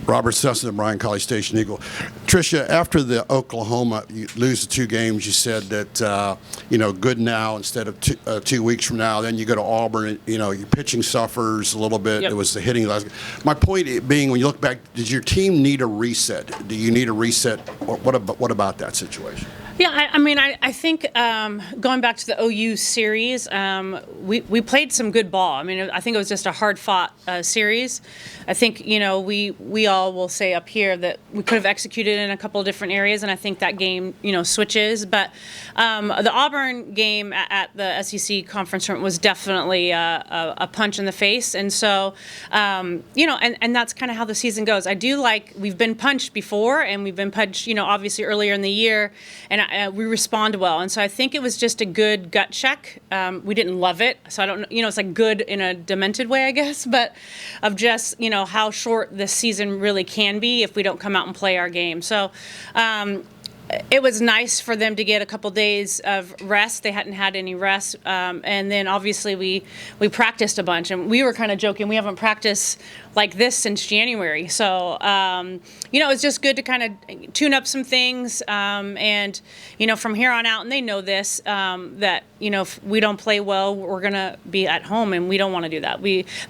Robert Sesson and Bryan College Station Eagle. Trisha, after the Oklahoma, you lose the 2 games, you said that, good now instead of 2 weeks from now. Then you go to Auburn, your pitching suffers a little bit. Yep. It was the hitting. My point being, when you look back, does your team need a reset? Do you need a reset? What about that situation? Yeah, I think going back to the OU series, we played some good ball. I think it was just a hard-fought series. I think, we all will say up here that we could have executed in a couple of different areas, and I think that game, switches. But the Auburn game at the SEC conference room was definitely a punch in the face. And so, and that's kind of how the season goes. I do we've been punched before, and we've been punched, obviously earlier in the year, and we respond well. And so I think it was just a good gut check. We didn't love it. So I don't know, it's like good in a demented way, I guess, but of just, how short this season really can be if we don't come out and play our game. So it was nice for them to get a couple days of rest. They hadn't had any rest. And then obviously we practiced a bunch, and we were kind of joking. We haven't practiced like this since January. So, it's just good to kind of tune up some things. And, from here on out, and they know this, that, if we don't play well, we're going to be at home, and we don't want to do that.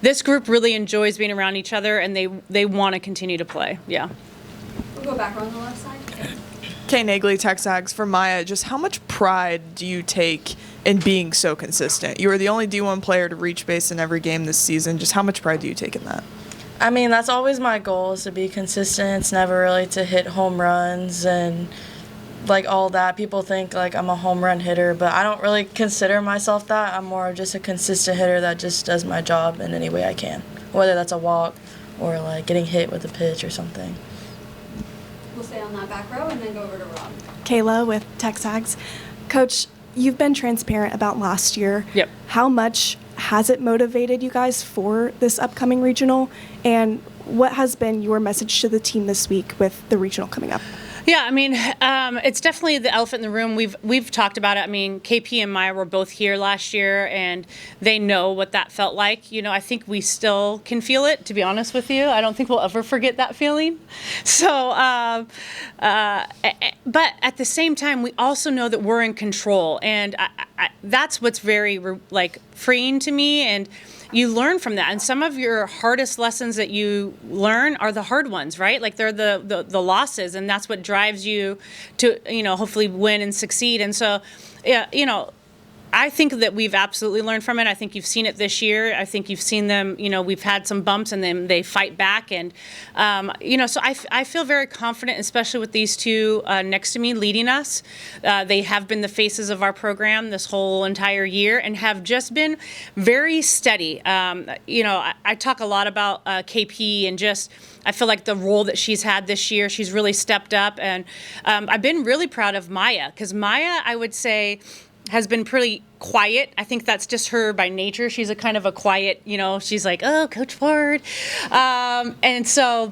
This group really enjoys being around each other, and they want to continue to play. Yeah. We'll go back on the left side. Kay Nagley, TexAgs. For Maya, just how much pride do you take in being so consistent? You were the only D1 player to reach base in every game this season. Just how much pride do you take in that? That's always my goal, is to be consistent. It's never really to hit home runs and all that. People think I'm a home run hitter, but I don't really consider myself that. I'm more of just a consistent hitter that just does my job in any way I can, whether that's a walk or getting hit with a pitch or something. We'll stay on that back row and then go over to Rob. Kayla with TexAgs. Coach, you've been transparent about last year. Yep. How much has it motivated you guys for this upcoming regional? And what has been your message to the team this week with the regional coming up? Yeah, it's definitely the elephant in the room. We've talked about it. KP and Maya were both here last year, and they know what that felt like. I think we still can feel it, to be honest with you. I don't think we'll ever forget that feeling. So, but at the same time, we also know that we're in control, and that's what's very freeing to me. And you learn from that. And some of your hardest lessons that you learn are the hard ones, right? They're the losses, and that's what drives you to, hopefully win and succeed. And so, I think that we've absolutely learned from it. I think you've seen it this year. I think you've seen them, we've had some bumps and then they fight back. And, so I feel very confident, especially with these two next to me leading us. They have been the faces of our program this whole entire year and have just been very steady. I talk a lot about KP and just, I feel like the role that she's had this year, she's really stepped up. And I've been really proud of Maya, because Maya, I would say, has been pretty quiet. I think that's just her by nature. She's a kind of a quiet, she's like, oh, Coach Ford. And so,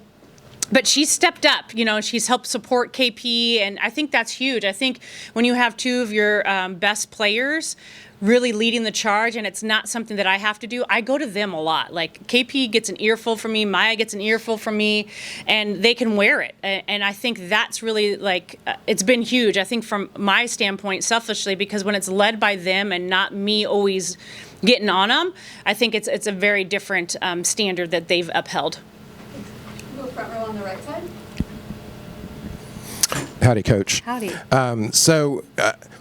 but she's stepped up, she's helped support KP, and I think that's huge. I think when you have two of your best players really leading the charge, and it's not something that I have to do, I go to them a lot. KP gets an earful from me, Maya gets an earful from me, and they can wear it. And I think that's really it's been huge. I think from my standpoint, selfishly, because when it's led by them and not me always getting on them, I think it's a very different standard that they've upheld. We'll go front row on the right side. Howdy, Coach. Howdy.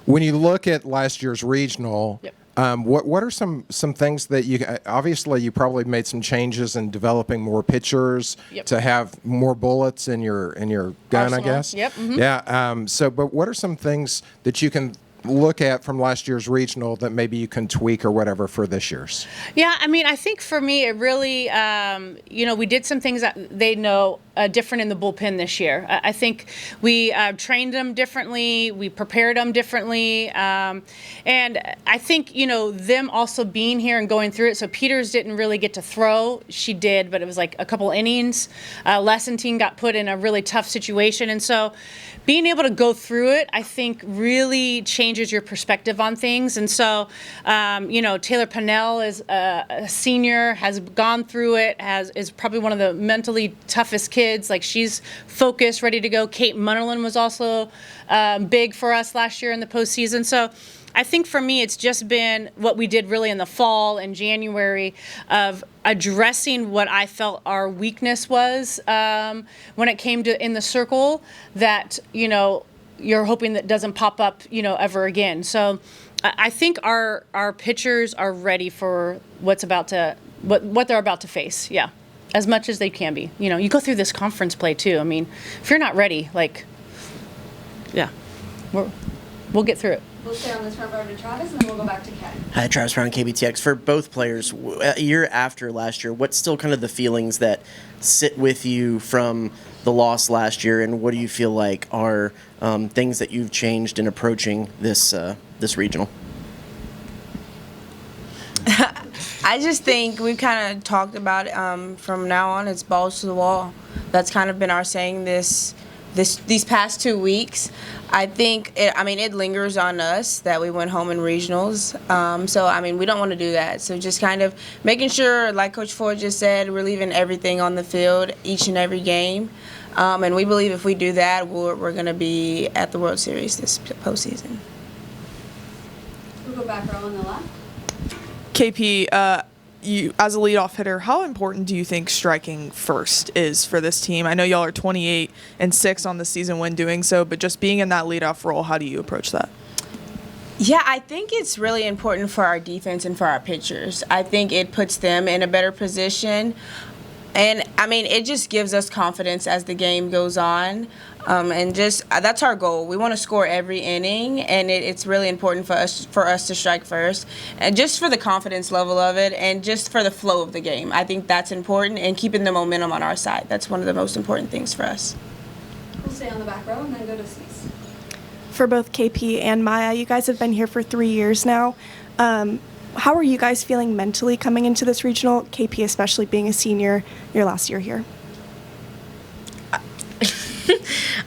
When you look at last year's regional, Yep. what are some things that you obviously you probably made some changes in developing more pitchers Yep. to have more bullets in your gun, Arsenal. I guess. Yep. Mm-hmm. Yeah. But what are some things that you can look at from last year's regional that maybe you can tweak or whatever for this year's? Yeah, I think for me, it really, we did some things that they know different in the bullpen this year. I think we trained them differently, we prepared them differently, and I think, them also being here and going through it. So Peters didn't really get to throw. She did, but it was a couple innings. Lessenting got put in a really tough situation, and so being able to go through it, I think, really changes your perspective on things. And so, Taylor Pennell is a senior, has gone through it, is probably one of the mentally toughest kids. Like, she's focused, ready to go. Kate Munnerlin was also big for us last year in the postseason. So I think for me, it's just been what we did really in the fall and January of addressing what I felt our weakness was when it came to in the circle that, you're hoping that doesn't pop up, ever again. So I think our pitchers are ready for what they're about to face. Yeah. As much as they can be. You go through this conference play too. I mean, if you're not ready, we'll get through it. We'll stay on this front row to Travis, and then we'll go back to Ken. Hi, Travis Brown, KBTX. For both players, a year after last year, what's still kind of the feelings that sit with you from the loss last year, and what do you feel like are things that you've changed in approaching this regional? I just think we've kind of talked about from now on, it's balls to the wall. That's kind of been our saying these past 2 weeks. I think it lingers on us that we went home in regionals. We don't want to do that. So just kind of making sure, like Coach Ford just said, we're leaving everything on the field each and every game. And we believe if we do that, we're going to be at the World Series this postseason. We'll go back row on the left. KP, you as a leadoff hitter, how important do you think striking first is for this team? I know y'all are 28-6 on the season when doing so, but just being in that leadoff role, how do you approach that? Yeah, I think it's really important for our defense and for our pitchers. I think it puts them in a better position. And, it just gives us confidence as the game goes on. That's our goal. We want to score every inning, and it's really important for us to strike first. And just for the confidence level of it and just for the flow of the game. I think that's important, and keeping the momentum on our side. That's one of the most important things for us. We'll stay on the back row and then go to Cease. For both KP and Maya, you guys have been here for 3 years now. How are you guys feeling mentally coming into this regional? KP, especially being a senior, your last year here.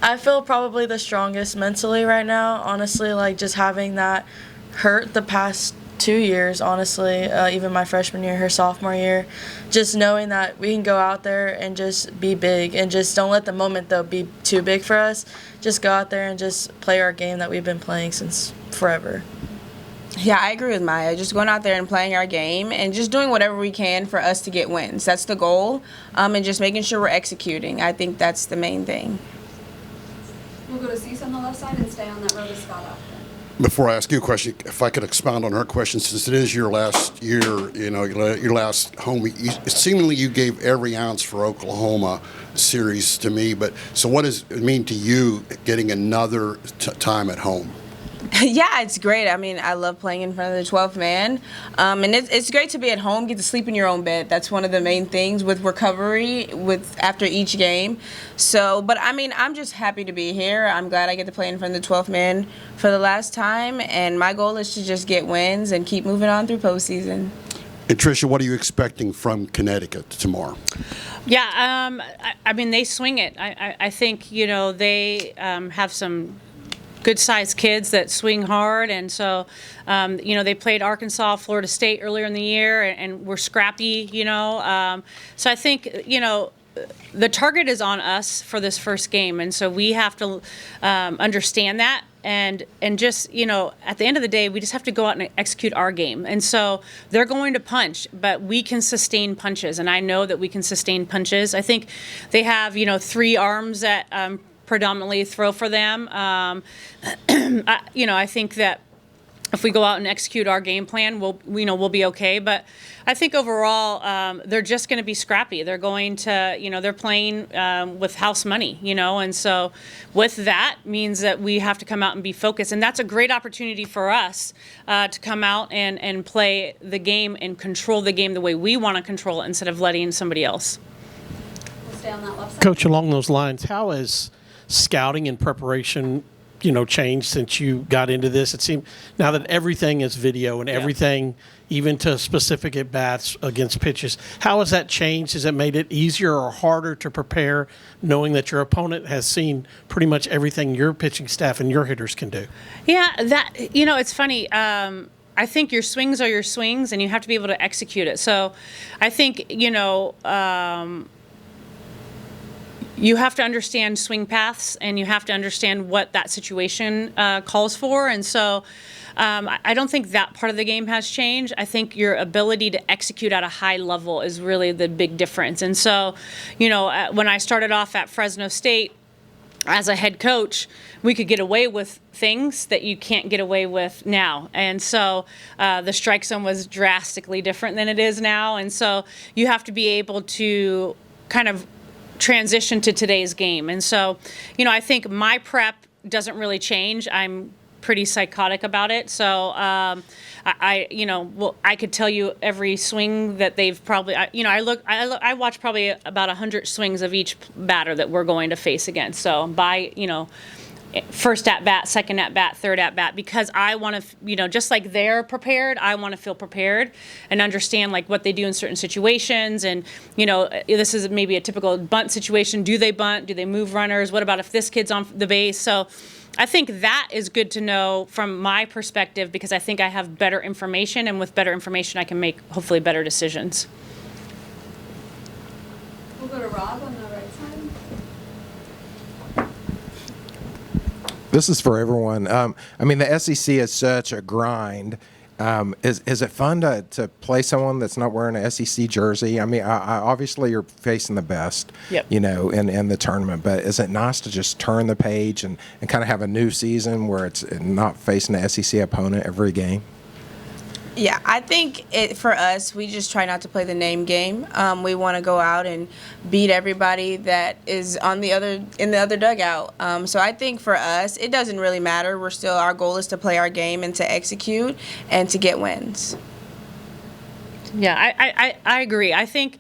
I feel probably the strongest mentally right now. Honestly, just having that hurt the past 2 years, honestly, even my freshman year, her sophomore year, just knowing that we can go out there and just be big and just don't let the moment, though, be too big for us. Just go out there and just play our game that we've been playing since forever. Yeah, I agree with Maya. Just going out there and playing our game and just doing whatever we can for us to get wins. That's the goal, and just making sure we're executing. I think that's the main thing. We'll go to Cease on the left side and stay on that row to Scott after. Before I ask you a question, if I could expound on her question, since it is your last year, your last home, seemingly you gave every ounce for Oklahoma series to me. But so what does it mean to you getting another time at home? Yeah, it's great. I love playing in front of the 12th man. And it's great to be at home, get to sleep in your own bed. That's one of the main things with recovery after each game. So, but I'm just happy to be here. I'm glad I get to play in front of the 12th man for the last time. And my goal is to just get wins and keep moving on through postseason. And Trisha, what are you expecting from Connecticut tomorrow? Yeah, they swing it. I think, they have some good-sized kids that swing hard, and so they played Arkansas, Florida State earlier in the year, and we're scrappy. So I think the target is on us for this first game, and so we have to understand that, and just at the end of the day, we just have to go out and execute our game. And so they're going to punch, but we can sustain punches, and I know that we can sustain punches. I think they have 3 arms that predominantly throw for them. I think that if we go out and execute our game plan, we'll be okay. But I think overall, they're just going to be scrappy. They're going to, they're playing with house money, and so with that means that we have to come out and be focused. And that's a great opportunity for us to come out and play the game and control the game the way we want to control it instead of letting somebody else. We'll stay on that left side. Coach, along those lines, how is scouting and preparation changed since you got into this? It seemed now that everything is video and everything, even to specific at bats against pitches, how has that changed? Has it made it easier or harder to prepare, knowing that your opponent has seen pretty much everything your pitching staff and your hitters can do? Yeah, it's funny. I think your swings are your swings, and you have to be able to execute it. So I think, you have to understand swing paths, and you have to understand what that situation calls for. And so I don't think that part of the game has changed. I think your ability to execute at a high level is really the big difference. And so, when I started off at Fresno State, as a head coach, we could get away with things that you can't get away with now. And so the strike zone was drastically different than it is now. And so you have to be able to kind of transition to today's game. And so, I think my prep doesn't really change. I'm pretty psychotic about it. So I could tell you every swing that they've probably, I watch probably about 100 swings of each batter that we're going to face against. So by, first at bat, second at bat, third at bat, because I want to, just like they're prepared, I want to feel prepared and understand like what they do in certain situations. And, this is maybe a typical bunt situation. Do they bunt? Do they move runners? What about if this kid's on the base? So I think that is good to know from my perspective, because I think I have better information, and with better information, I can make hopefully better decisions. We'll go to Rob on the right side. This is for everyone. The SEC is such a grind. Is it fun to play someone that's not wearing an SEC jersey? I obviously you're facing the best, in the tournament, but is it nice to just turn the page and kind of have a new season where it's not facing an SEC opponent every game? Yeah, I think for us, we just try not to play the name game. We want to go out and beat everybody that is in the other dugout. So I think for us, it doesn't really matter. Our goal is to play our game and to execute and to get wins. Yeah, I agree. I think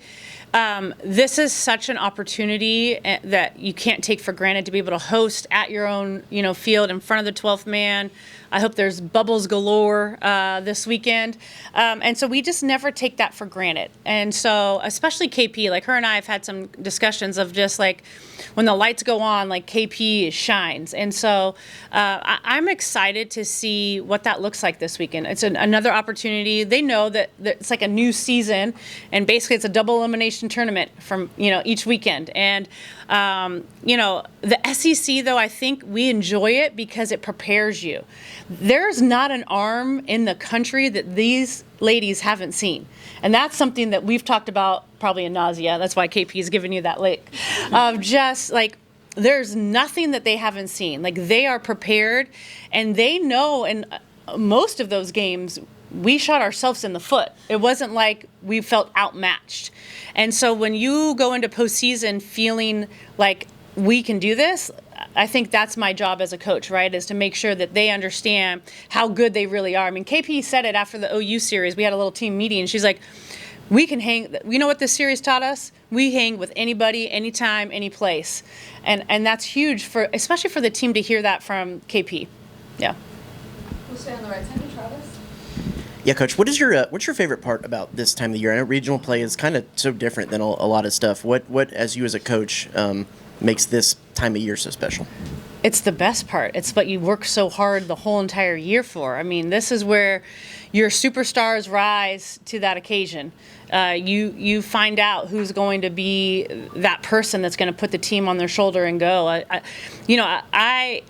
this is such an opportunity that you can't take for granted, to be able to host at your own, field in front of the 12th man. I hope there's bubbles galore this weekend. And so we just never take that for granted. And so especially KP, like her and I have had some discussions of just like when the lights go on, like KP shines. And so I'm excited to see what that looks like this weekend. It's another opportunity. They know that it's like a new season, and basically it's a double elimination tournament from, each weekend. And, the SEC, though, I think we enjoy it because it prepares you. There's not an arm in the country that these ladies haven't seen. And that's something that we've talked about probably in nausea. That's why KP is giving you that lick. Of just like, there's nothing that they haven't seen. Like, they are prepared, and they know, in most of those games, we shot ourselves in the foot. It wasn't like we felt outmatched. And so when you go into postseason feeling like we can do this, I think that's my job as a coach, right, is to make sure that they understand how good they really are. I mean, KP said it after the OU series. We had a little team meeting, and she's like, we can hang. You know what this series taught us? We hang with anybody, anytime, any place. And that's huge, especially for the team to hear that from KP. Yeah. We'll stay on the right side to Travis. Yeah, Coach, what's your favorite part about this time of the year? I know regional play is kind of so different than a lot of stuff. What as you as a coach, makes this time of year so special? It's the best part. It's what you work so hard the whole entire year for. I mean, this is where your superstars rise to that occasion. You find out who's going to be that person that's going to put the team on their shoulder and go. I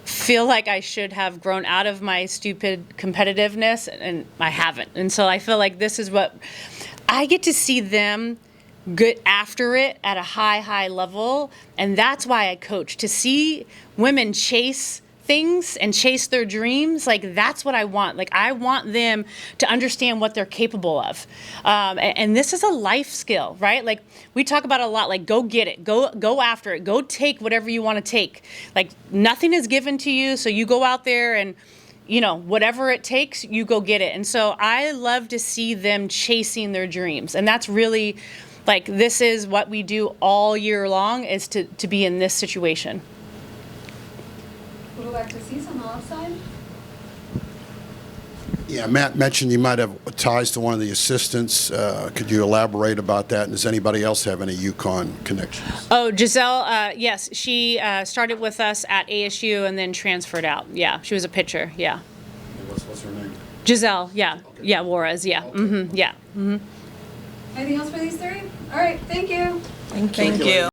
feel like I should have grown out of my stupid competitiveness, and I haven't. And so I feel like this is what I get to see them get after it at a high level, and that's why I coach. To see women chase things and chase their dreams, like that's what I want. Like I want them to understand what they're capable of, and this is a life skill, right? Like we talk about it a lot. Like go get it, go after it, go take whatever you want to take. Like nothing is given to you, so you go out there and whatever it takes, you go get it. And so I love to see them chasing their dreams, and that's really. Like, this is what we do all year long, is to be in this situation. We'll go back to seats on the left side. Yeah, Matt mentioned you might have ties to one of the assistants. Could you elaborate about that? And does anybody else have any UConn connections? Oh, Giselle, yes, she started with us at ASU and then transferred out. Yeah, she was a pitcher. Yeah. What's her name? Giselle, yeah. Yeah, Juarez, yeah. Okay. Mm-hmm, yeah. Mm-hmm. Anything else for these three? All right, thank you. Thank you.